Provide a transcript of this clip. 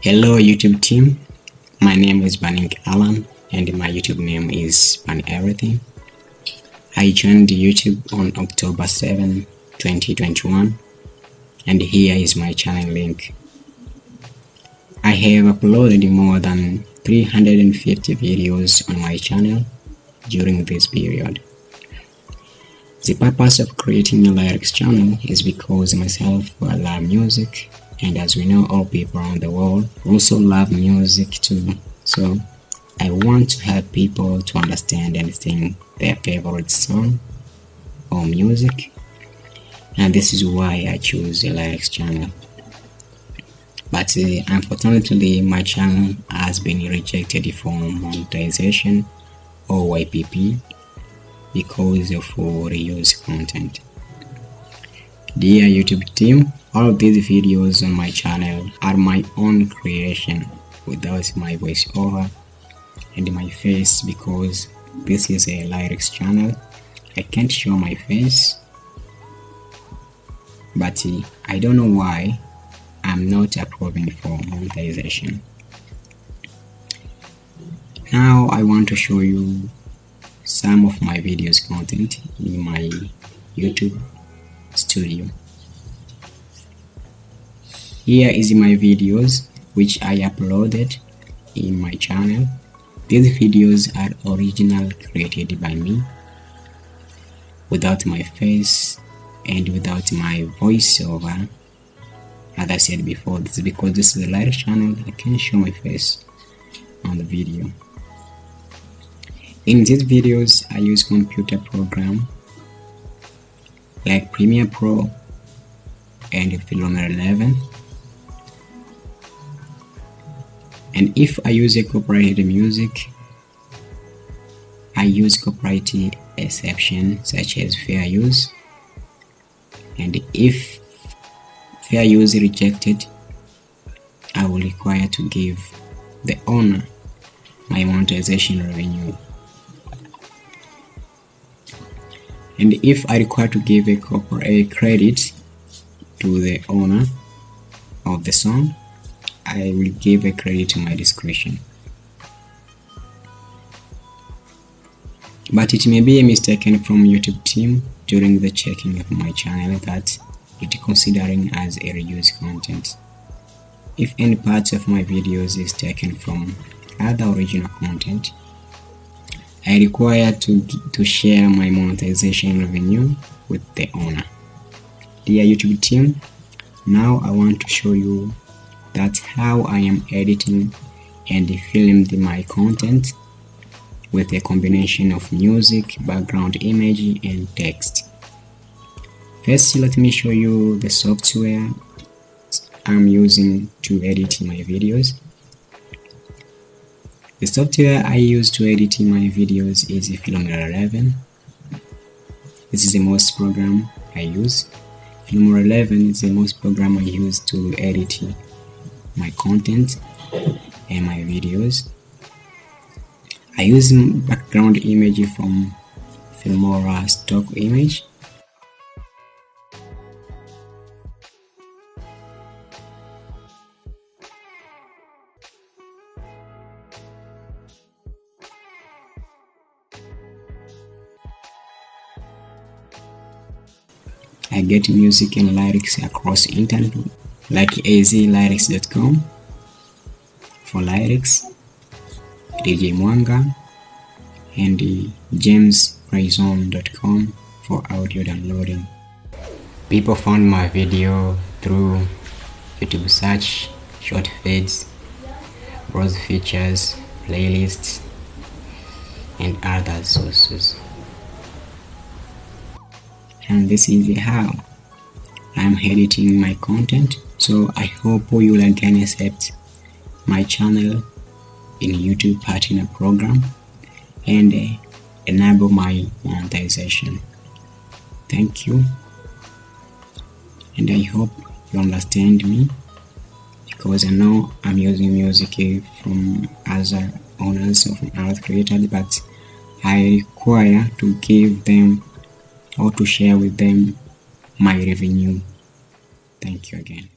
Hello YouTube team, my name is Banieverything and my YouTube name is Banieverything. I joined YouTube on October 7, 2021 and here is my channel link. I have uploaded more than 350 videos on my channel during this period. The purpose of creating a lyrics channel is because myself I love music, and as we know, all people around the world also love music too. So I want to help people to understand and sing their favorite song or music, and this is why I choose a lyrics channel. But unfortunately, my channel has been rejected for monetization or YPP because of reuse content. Dear YouTube team, all of these videos on my channel are my own creation without my voiceover and my face, because this is a lyrics channel. I can't show my face, but I don't know why I'm not approving for monetization. Now I want to show you some of my videos content in my YouTube studio. Here is my videos which I uploaded in my channel. These videos are original, created by me, without my face and without my voiceover. As I said before, this is because this is a live channel. I can't show my face on the video. In these videos, I use computer program like Premiere Pro and Filmora 11. And if I use a copyrighted music, I use copyright exception such as fair use. And if fair use is rejected, I will require to give the owner my monetization revenue. And if I require to give a credit to the owner of the song, I will give a credit to my discretion. But it may be a mistaken from YouTube team during the checking of my channel that it is considering as a reuse content. If any part of my videos is taken from other original content, I require to share my monetization revenue with the owner. Dear YouTube team, now I want to show you that's how I am editing and filmed my content with a combination of music, background image and text. First, let me show you the software I'm using to edit my videos. The software I use to edit my videos is Filmora 11. This is the most program I use. Filmora 11 is the most program I use to edit my content and my videos. I use background image from Filmora stock image. I get music and lyrics across the internet like azlyrics.com for lyrics, DJ Mwanga, and jamesprison.com for audio downloading. People found my video through YouTube search, short feeds, browse features, playlists, and other sources. And this is how I'm editing my content. So I hope you will again accept my channel in YouTube partner program and enable my monetization. Thank you, and I hope you understand me, because I know I'm using music from other owners of other creators, but I require to give them or to share with them my revenue. Thank you again.